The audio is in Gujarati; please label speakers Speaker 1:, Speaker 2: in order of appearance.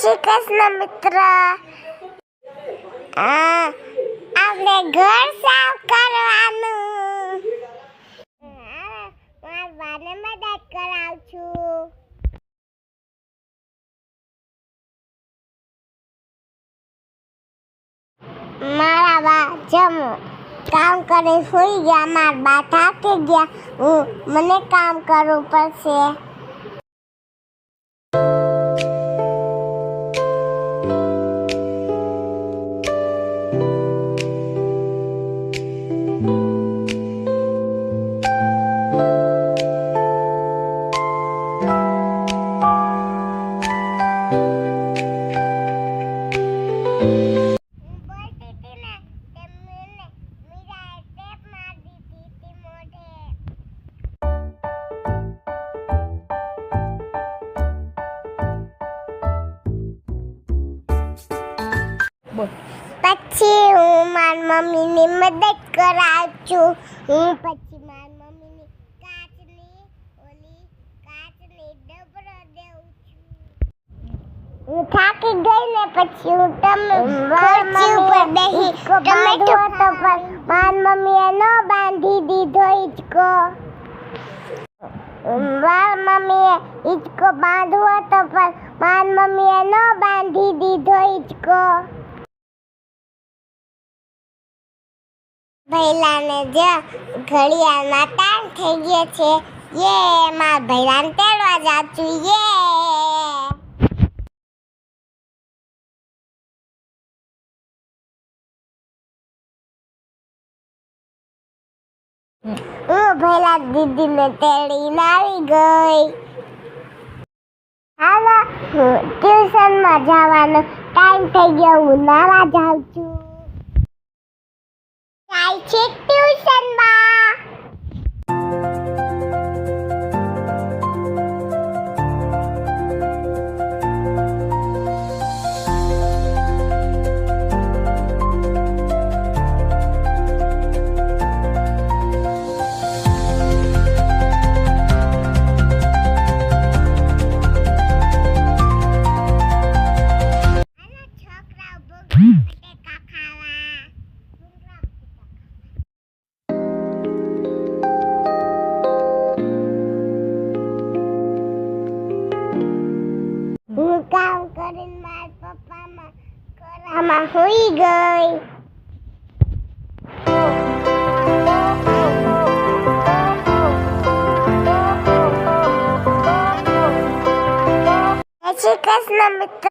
Speaker 1: શ્રી કૃષ્ણ મિત્ર. આપણે ઘર સાફ કરવાનું. મારા બાને મદદ કરાવું છું. મારા બા જમો કામ કરે સુઈ ગયા. મારા બા થાકી ગયા. મને કામ કરવું પડશે. પછી હું મારી મમ્મીની મદદ કરાવું છું. પછી મારી મમ્મીની કાચની ડબરો દેઉં છું. હું થાકી ગઈ ને પછી હું ખુરશી ઉપર બેસી ટમેટો તો પણ મારી મમ્મીએ ન બાંધી દીધો હિંચકો. મારી મમ્મીએ હિંચકો બાંધવો તો પણ મારી મમ્મીએ ન બાંધી દીધો હિંચકો. ભૈલાને જો ઘડિયાળમાં ટાઈમ થઈ ગયો છે. મારા ભૈલાને તેડવા જાઉં છું. હું ભૈલા દીદીને તેડીને આવી ગઈ. હાલો, ટ્યુશનમાં જવાનો ટાઈમ થઈ ગયો. હું નાવા જાઉં છું. જાય છે ટ્યુશનમાં. હું કામ કરીને મારા પપ્પામાં ખોરામાં હોઈ ગઈ. જય શ્રી કૃષ્ણ મિત્ર.